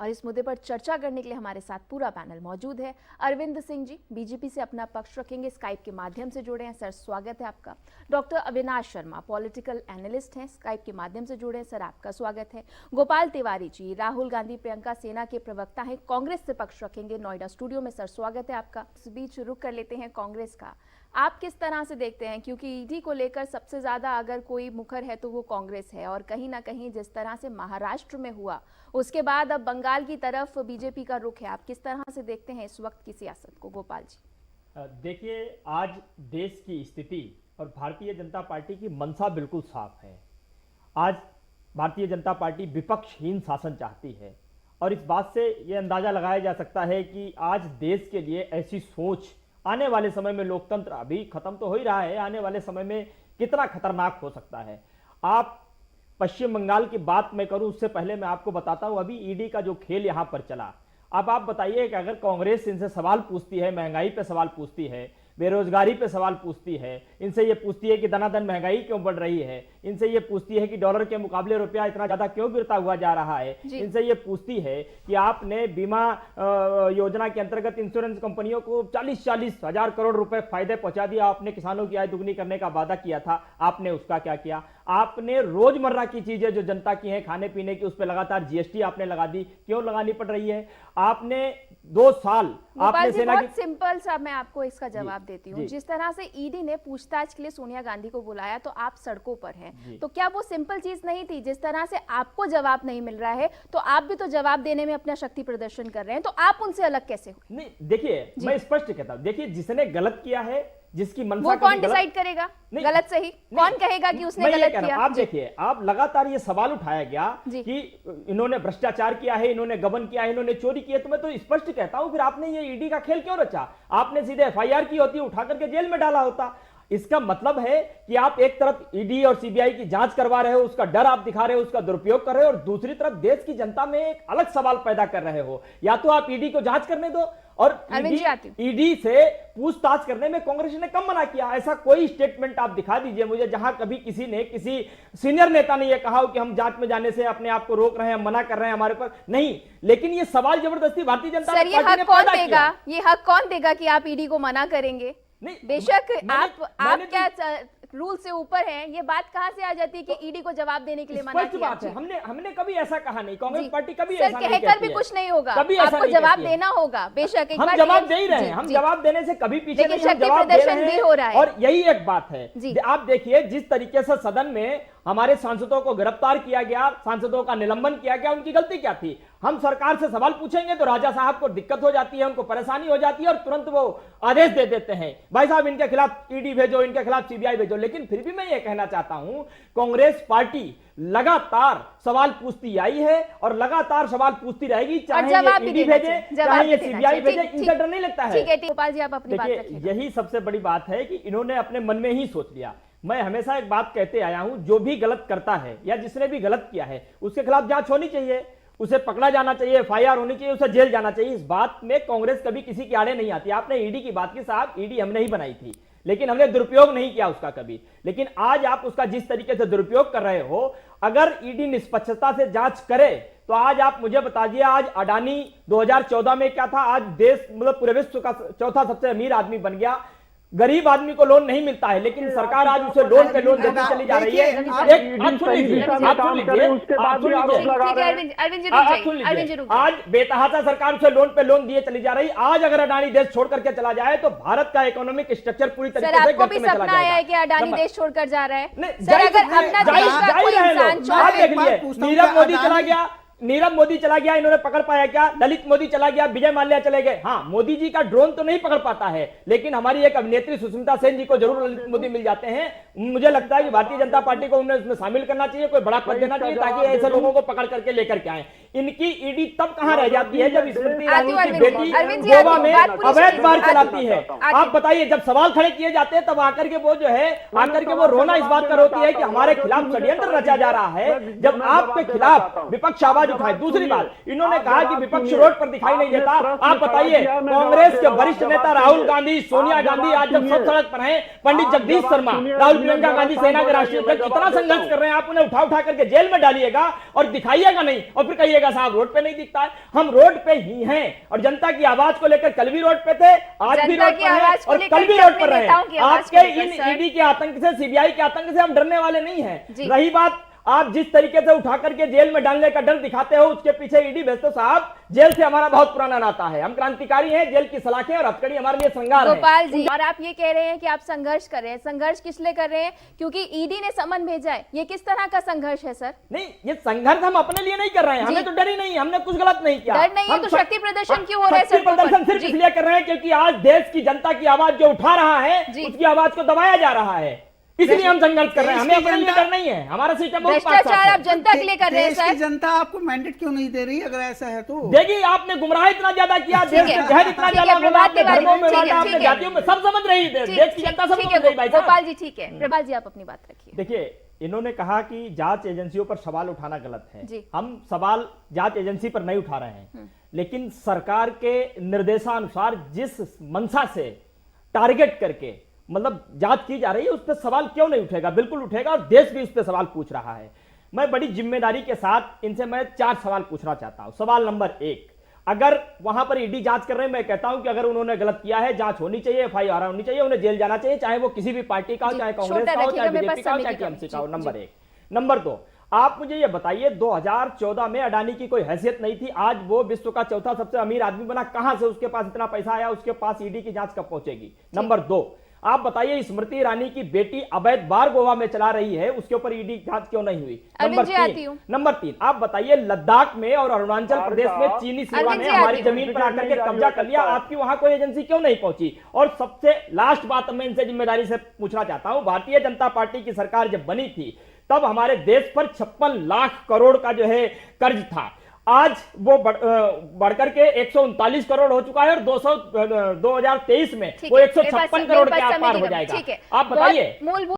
और इस मुद्दे पर चर्चा करने के लिए हमारे साथ पूरा पैनल मौजूद है। अरविंद सिंह जी बीजेपी से अपना पक्ष रखेंगे, स्काइप के माध्यम से जुड़े हैं। सर स्वागत है आपका। Doctor Avinash Sharma political analyst हैं, स्काइप के माध्यम से जुड़े हैं। सर आपका स्वागत है। गोपाल तिवारी जी राहुल गांधी प्रियंका सेना के प्रवक्ता हैं, कांग्रेस से पक्ष रखेंगे नोएडा स्टूडियो में। सर स्वागत है आपका। इस बीच रुख कर लेते हैं कांग्रेस का। आप किस तरह से देखते हैं, क्योंकि ईडी को लेकर सबसे ज्यादा अगर कोई मुखर है तो वो कांग्रेस है, और कहीं ना कहीं जिस तरह से महाराष्ट्र में हुआ उसके बाद अब बंगाल की तरफ बीजेपी का रुख है, आप किस तरह से देखते हैं इस वक्त की सियासत को? गोपाल जी देखिए, आज देश की स्थिति और भारतीय जनता पार्टी की मंशा बिल्कुल साफ है। आज भारतीय जनता पार्टी विपक्षहीन शासन चाहती है, और इस बात से यह अंदाजा लगाया जा सकता है कि आज देश के लिए ऐसी सोच आने वाले समय में, लोकतंत्र अभी खत्म तो हो ही रहा है, आने वाले समय में कितना खतरनाक हो सकता है। आप पश्चिम बंगाल की बात मैं करूं उससे पहले मैं आपको बताता हूं अभी ईडी का जो खेल यहां पर चला। अब आप बताइए कि अगर कांग्रेस इनसे सवाल पूछती है, महंगाई पे सवाल पूछती है, बेरोजगारी पे सवाल पूछती है, इनसे ये पूछती है कि दनादन महंगाई क्यों बढ़ रही है, इनसे ये पूछती है कि डॉलर के मुकाबले रुपया इतना ज्यादा क्यों गिरता हुआ जा रहा है, इनसे ये पूछती है कि आपने बीमा योजना के अंतर्गत इंश्योरेंस कंपनियों को 40-40 हजार करोड़ रुपए फायदे पहुंचा दिया, आपने किसानों की आय दुगनी करने का वादा किया था, आपने उसका क्या किया? आपने रोजमर्रा की चीजें जो जनता की हैं, खाने पीने की, उस पर लगातार जीएसटी आपने लगा दी, क्यों लगानी पड़ रही है? आपने 2 साल आपने सेना की... सिंपल सा मैं आपको इसका जवाब देती हूँ। जिस तरह से ईडी ने पूछताछ के लिए सोनिया गांधी को बुलाया तो आप सड़कों पर हैं, तो क्या वो सिंपल चीज नहीं थी? जिस तरह से आपको जवाब नहीं मिल रहा है तो आप भी तो जवाब देने में अपना शक्ति प्रदर्शन कर रहे हैं, तो आप उनसे अलग कैसे हुए? नहीं, देखिए मैं स्पष्ट कहता हूं, देखिए जिसने गलत किया है, जिसकी मंशा, वो कौन डिसाइड करेगा गलत सही? कौन कहेगा कि उसने गलत किया? आप देखिए, आप लगातार ये सवाल उठाया गया कि इन्होंने भ्रष्टाचार किया है, इन्होंने गबन किया है, इन्होंने चोरी की है, तो मैं तो स्पष्ट कहता हूं फिर आपने ये ईडी का खेल क्यों रचा? आपने सीधे एफआईआर की होती, उठा करके जेल में डाला होता। इसका मतलब है कि आप एक तरफ ईडी और सीबीआई की जांच करवा रहे हो, उसका डर आप दिखा रहे हो, उसका दुरुपयोग कर रहे हो, और दूसरी तरफ देश की जनता में एक अलग सवाल पैदा कर रहे हो। या तो आप ईडी को जांच करने दो, और ईडी से पूछताछ करने में कांग्रेस ने कम मना किया। ऐसा कोई स्टेटमेंट आप दिखा दीजिए मुझे जहां कभी किसी ने, किसी सीनियर नेता ने यह कहा हो कि हम जांच में जाने से अपने आप को रोक रहे हैं, मना कर रहे हैं हमारे पर। नहीं, लेकिन ये सवाल जबरदस्ती भारतीय जनता पार्टी ने पैदा किया। ये हक कौन देगा कि आप ईडी को मना करेंगे? नहीं, बेशक आप क्या रूल से ऊपर हैं, ये बात कहां से आ जाती है कि ईडी को जवाब देने के लिए मना किया? बात है, हमने कभी ऐसा कहा नहीं, कांग्रेस पार्टी कभी ऐसा नहीं कहकर भी कुछ नहीं होगा, आपको जवाब देना होगा। बेशक हम जवाब दे ही रहे हैं, हम जवाब देने से कभी पीछे नहीं, हम जवाब दे रहे हैं, और यही एक बात है। आप देखिए जिस तरीके से सदन में हमारे सांसदों को गिरफ्तार किया गया, सांसदों का निलंबन किया गया, उनकी गलती क्या थी? हम सरकार से सवाल पूछेंगे तो राजा साहब को दिक्कत हो जाती है, उनको परेशानी हो जाती है, और तुरंत वो आदेश दे देते हैं, भाई साहब इनके खिलाफ ईडी भेजो, इनके खिलाफ सीबीआई भेजो। लेकिन फिर भी मैं ये कहना चाहता हूं, कांग्रेस पार्टी लगातार सवाल पूछती आई है और लगातार सवाल पूछती रहेगी, चाहे ये ईडी भेजे, चाहे ये सीबीआई भेजे, इनका डर नहीं लगता है। गोपाल जी आप अपनी बात रखिए। यही सबसे बड़ी बात है कि इन्होंने अपने मन में ही सोच लिया। मैं हमेशा एक बात कहते आया हूं, जो भी गलत करता है या जिसने भी गलत किया है उसके खिलाफ जांच होनी चाहिए, उसे पकड़ा जाना चाहिए, एफआईआर होनी चाहिए, उसे जेल जाना चाहिए। इस बात में कांग्रेस कभी किसी के आड़े नहीं आती। आपने ईडी की बात की, साहब ईडी हमने ही बनाई थी, लेकिन हमने दुरुपयोग नहीं किया उसका कभी। लेकिन आज आप उसका जिस तरीके से दुरुपयोग कर रहे हो, अगर ईडी निष्पक्षता से जांच करे तो आज आप मुझे बता दिए, आज अडानी 2014 में क्या था, आज देश मतलब पूरे विश्व का चौथा सबसे अमीर आदमी बन गया। गरीब आदमी को लोन नहीं मिलता है, लेकिन सरकार आज उसे लोन पे लोन देती चली जा रही है। आज बेतहाशा सरकार उसे लोन पे लोन दिए चली जा रही है। आज अगर अडानी देश छोड़ करके चला जाए तो भारत का इकोनॉमिक स्ट्रक्चर पूरी तरीके से गर्त में चला जाएगा। है कि अडानी देश छोड़कर जा रहा है? नीरव मोदी चला गया, नीरव मोदी चला गया, इन्होंने पकड़ पाया क्या? ललित मोदी चला गया, विजय माल्या चले गए। हाँ, मोदी जी का ड्रोन तो नहीं पकड़ पाता है, लेकिन हमारी एक अभिनेत्री सुष्मिता सेन जी को जरूर ललित मोदी मिल जाते हैं। मुझे लगता है कि भारतीय जनता पार्टी को उन्हें इसमें शामिल करना चाहिए, कोई बड़ा पद देना चाहिए, ताकि ऐसे लोगों को पकड़ करके लेकर के आए। इनकी ईडी तब कहां रह जाती है जब स्मृति ईरानी की बेटी गोवा में अवैध बार चलाती है। आप बताइए, जब सवाल खड़े किए जाते हैं तब आकर के वो जो है, आकर के वो रोना इस बात पर होती है कि हमारे खिलाफ षड्यंत्र रचा जा रहा है, जब आपके खिलाफ विपक्ष आवाज उठाए। दूसरी बात, इन्होंने कहा कि विपक्ष रोड पर दिखाई नहीं देता। आप बताइए, कांग्रेस के वरिष्ठ नेता राहुल गांधी, सोनिया गांधी आज जब सब सड़क पर हैं, पंडित जगदीश शर्मा, राहुल प्रियंका गांधी सेना के राष्ट्रीय अध्यक्ष इतना संघर्ष कर रहे हैं, आप उन्हें उठा उठा करके जेल में डालिएगा और दिखाइएगा नहीं, और फिर कहिएगा दिखेगा साहब, रोड पे नहीं दिखता है। हम रोड पे ही हैं और जनता की आवाज को लेकर कल भी रोड पे थे, आज भी रोड पर हैं और कल भी रोड पर रहे। आपके इन ईडी के आतंक से, सीबीआई के आतंक से हम डरने वाले नहीं हैं। रही बात आप जिस तरीके से उठा करके जेल में डालने का डर दिखाते हो, उसके पीछे ईडी भेजते साहब। जेल से हमारा बहुत पुराना नाता है, हम क्रांतिकारी हैं, जेल की सलाखें और हथकड़ी हमारे लिए श्रृंगार है। गोपाल जी, और आप ये कह रहे हैं कि आप संघर्ष कर रहे हैं, संघर्ष किस लिए कर रहे हैं? क्योंकि ईडी ने समन भेजा है। ये किस तरह का संघर्ष है सर? नहीं, ये संघर्ष हम अपने लिए नहीं कर रहे हैं, हमें तो डर ही नहीं, हमने कुछ गलत नहीं किया। डर नहीं है तो शक्ति प्रदर्शन क्यों हो रहा है सर? शक्ति प्रदर्शन सिर्फ इसलिए कर रहे हैं क्योंकि आज देश की जनता की आवाज जो उठा रहा है, उसकी आवाज को दबाया जा रहा है, इसलिए हम संघर्ष कर रहे हैं। हमें अपने लिए डर नहीं है, हमारा सिस्टम बहुत भ्रष्टाचार आप जनता के लिए कर रहे हैं सर। जनता आपको मैंडेट क्यों नहीं दे रही? अगर ऐसा है तो देखिए, आपने गुमराह इतना ज्यादा किया, देश के जहर इतना ज्यादा घोला, आपने धर्मों में बांटा, आपने जातियों में, सब समझ रही है, देश की जनता सब समझ रही है। भाई साहब, गोपाल जी ठीक है, प्रभात जी आप अपनी बात रखिए। देखिए, इन्होंने कहा कि जांच एजेंसियों पर सवाल उठाना गलत है। हम सवाल जांच एजेंसी पर नहीं उठा रहे हैं, लेकिन सरकार के निर्देशानुसार जिस मंशा से टारगेट करके मतलब जांच की जा रही है, उस पर सवाल क्यों नहीं उठेगा? बिल्कुल उठेगा और देश भी उस पर सवाल पूछ रहा है। मैं बड़ी जिम्मेदारी के साथ इनसे मैं 4 सवाल पूछना चाहता हूं। सवाल नंबर 1, अगर वहां पर ईडी जांच कर रहे हैं, मैं कहता हूं कि अगर उन्होंने गलत किया है, जांच होनी चाहिए, FIR होनी चाहिए, उन्हें जेल जाना चाहिए, चाहे वो किसी भी पार्टी का हो, चाहे कांग्रेस का हो, चाहे बीजेपी का हो, चाहे टीएमसी का हो। नंबर 1। नंबर 2, आप मुझे ये बताइए, 2014 में अडानी की कोई हैसियत नहीं थी, आज वो विश्व का चौथा सबसे अमीर आदमी बना, कहां से उसके पास इतना पैसा आया? उसके पास ईडी की जांच कब पहुंचेगी? नंबर 2, आप बताइए, स्मृति ईरानी की बेटी अवैध बार गोवा में चला रही है, उसके ऊपर ईडी जांच क्यों नहीं हुई? नंबर 3, आप बताइए, लद्दाख में और अरुणाचल प्रदेश में चीनी सेना ने हमारी जमीन पर आकर के कब्जा कर लिया, आपकी वहां कोई एजेंसी क्यों नहीं पहुंची? और सबसे लास्ट बात मैं इनसे जिम्मेदारी से पूछना चाहता हूं, भारतीय जनता पार्टी की सरकार जब बनी थी, तब हमारे देश पर 56 लाख करोड़ का जो है कर्ज था, आज वो बढ़कर के 139 करोड़ हो चुका है और 2023 में वो 156 करोड़ के आस पार हो जाएगा। आप बताइए।